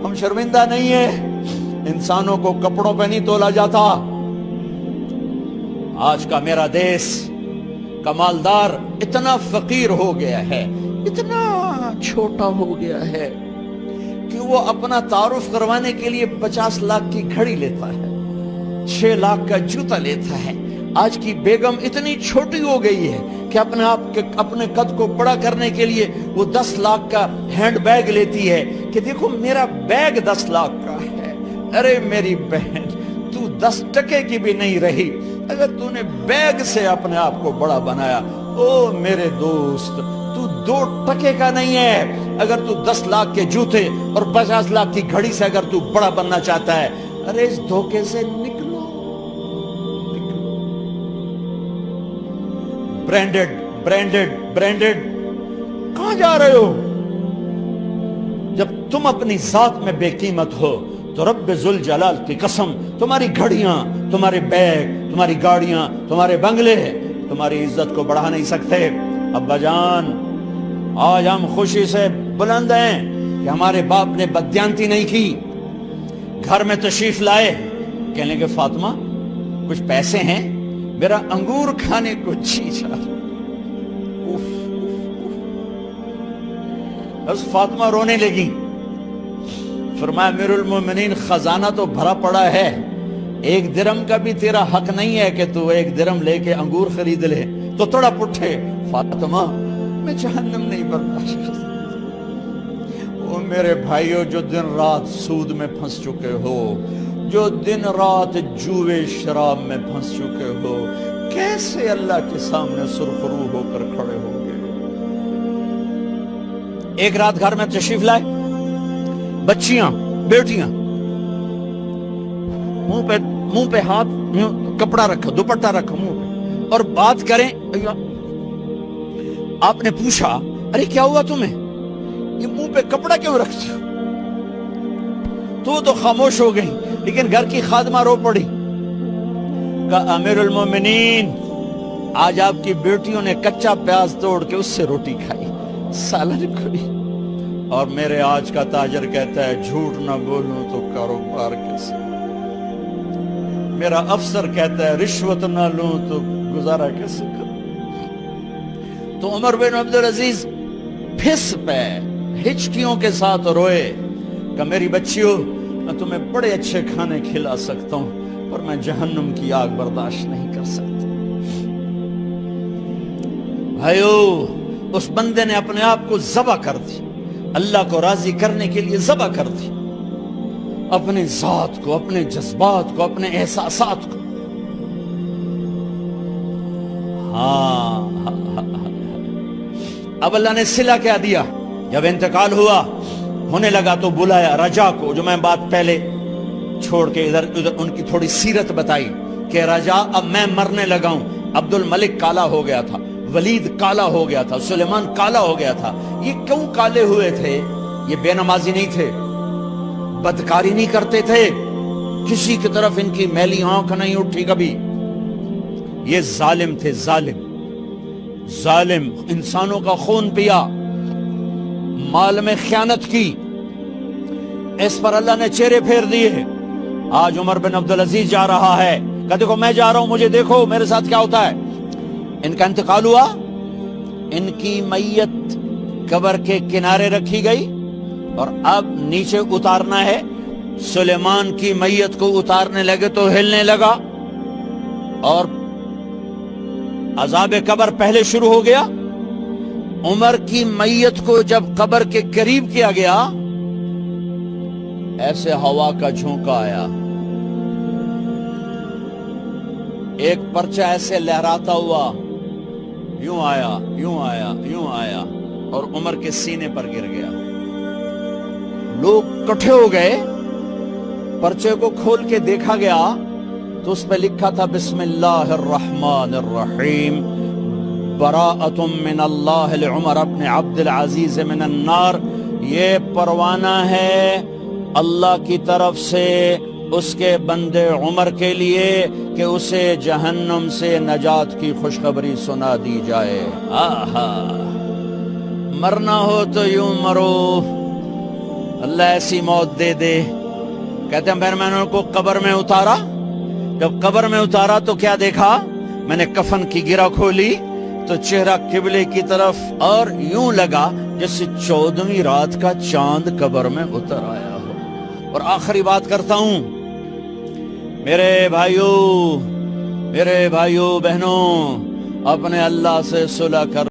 ہم شرمندہ نہیں ہیں، انسانوں کو کپڑوں پہ نہیں تولا جاتا۔ آج کا میرا دیس کا مالدار اتنا فقیر ہو گیا ہے، اتنا چھوٹا ہو گیا ہے کہ وہ اپنا تعارف کروانے کے لیے 50 لاکھ کی گھڑی لیتا ہے، 6 لاکھ کا جوتا لیتا ہے۔ آج کی بیگم اتنی چھوٹی ہو گئی ہے کہ اپنے قد کو بڑا کرنے کے لیے وہ 10 لاکھ کا ہینڈ بیگ لیتی ہے کہ دیکھو میرا بیگ 10 لاکھ کا ہے۔ ارے میری بہن، تو 10 ٹکے کی بھی نہیں رہی اگر تو نے بیگ سے اپنے آپ کو بڑا بنایا۔ او میرے دوست، تو 2 ٹکے کا نہیں ہے اگر تو 10 لاکھ کے جوتے اور 50 لاکھ کی گھڑی سے اگر تو بڑا بننا چاہتا ہے۔ ارے اس دھوکے سے نکلو۔ برینڈڈ برینڈڈ برینڈڈ، کہاں جا رہے ہو؟ جب تم اپنی ذات میں بے قیمت ہو تو رب ذوالجلال کی قسم، تمہاری گھڑیاں، تمہارے بیگ، تمہاری گاڑیاں، تمہارے بنگلے تمہاری عزت کو بڑھا نہیں سکتے۔ ابا جان، آج ہم خوشی سے بلند ہیں کہ ہمارے باپ نے بددیانتی نہیں کی۔ گھر میں تشریف لائے، کہنے کہ فاطمہ کچھ پیسے ہیں، میرا انگور کھانے کو جی چاہ۔ بس فاطمہ رونے لگی۔ فرمایا امیر المومنین، خزانہ تو بھرا پڑا ہے، 1 درم کا بھی تیرا حق نہیں ہے کہ تو 1 درم لے کے انگور خرید لے۔ تو تڑپ اٹھے، فاطمہ میں جہنم نہیں برداشت کر سکتا۔ او میرے بھائیو، جو دن رات سود میں پھنس چکے ہو، جو دن رات جوے شراب میں پھنس چکے ہو، کیسے اللہ کے سامنے سرخرو ہو کر کھڑے ہو گے؟ ایک رات گھر میں تشریف لائے، بچیاں، بیٹیاں، منہ پہ ہاتھ، کپڑا رکھا، دوپٹہ رکھا منہ پہ، اور بات کریں۔ آپ نے پوچھا ارے کیا ہوا تمہیں، یہ منہ پہ کپڑا کیوں رکھتی ہو؟ تو خاموش ہو گئی، لیکن گھر کی خادمہ رو پڑی۔ کہا امیر المومنین، آج آپ کی بیٹیوں نے کچا پیاز توڑ کے اس سے روٹی کھائی، سالن کھائی، اور میرے آج کا تاجر کہتا ہے جھوٹ نہ بولوں تو کاروبار کیسے، میرا افسر کہتا ہے رشوت نہ لوں تو گزارا کیسے کروں۔ تو عمر بن عبدالعزیز پھس پہ ہچکیوں کے ساتھ روئے کہ میری بچیوں، میں تمہیں بڑے اچھے کھانے کھلا سکتا ہوں پر میں جہنم کی آگ برداشت نہیں کر سکتا۔ بھائیو، اس بندے نے اپنے آپ کو ذبح کر دی، اللہ کو راضی کرنے کے لیے ذبح کر دی، اپنے ذات کو، اپنے جذبات کو، اپنے احساسات کو۔ اب اللہ نے صلہ کیا دیا، جب انتقال ہوا ہونے لگا تو بلایا رجا کو، جو میں بات پہلے چھوڑ کے ادھر ان کی تھوڑی سیرت بتائی کہ رجا اب میں مرنے لگا ہوں۔ عبد الملک کالا ہو گیا تھا، ولید کالا ہو گیا تھا، سلیمان کالا ہو گیا تھا۔ یہ کیوں کالے ہوئے تھے؟ یہ بے نمازی نہیں تھے، بدکاری نہیں کرتے تھے، کسی کی طرف ان کی میلی آنکھ نہیں اٹھی کبھی۔ یہ ظالم تھے، ظالم، انسانوں کا خون پیا، مال میں خیانت کی، اس پر اللہ نے چہرے پھیر دیے۔ آج عمر بن عبدالعزیز جا رہا ہے کہ دیکھو میں جا رہا ہوں، مجھے دیکھو میرے ساتھ کیا ہوتا ہے۔ ان کا انتقال ہوا، ان کی میت قبر کے کنارے رکھی گئی اور اب نیچے اتارنا ہے۔ سلیمان کی میت کو اتارنے لگے تو ہلنے لگا اور عذاب قبر پہلے شروع ہو گیا۔ عمر کی میت کو جب قبر کے قریب کیا گیا، ایسے ہوا کا جھونکا آیا، ایک پرچہ ایسے لہراتا ہوا، یوں آیا، یوں آیا، یوں آیا، اور عمر کے سینے پر گر گیا۔ لوگ کٹھے ہو گئے، پرچے کو کھول کے دیکھا گیا تو اس پہ لکھا تھا بسم اللہ الرحمن الرحیم، براءۃ من اللہ لعمر بن عبد العزیز من النار۔ یہ پروانہ ہے اللہ کی طرف سے اس کے بندے عمر کے لیے کہ اسے جہنم سے نجات کی خوشخبری سنا دی جائے۔ آہا، مرنا ہو تو یوں مرو، اللہ ایسی موت دے دے. کہتے ہیں پھر میں نے ان کو قبر میں اتارا. جب قبر میں اتارا تو کیا دیکھا؟ میں نے کفن کی گرہ کھولی تو چہرہ قبلے کی طرف، اور یوں لگا جیسے 14ویں رات کا چاند قبر میں اتر آیا ہو. اور آخری بات کرتا ہوں، میرے بھائیوں بہنوں، اپنے اللہ سے صلح کر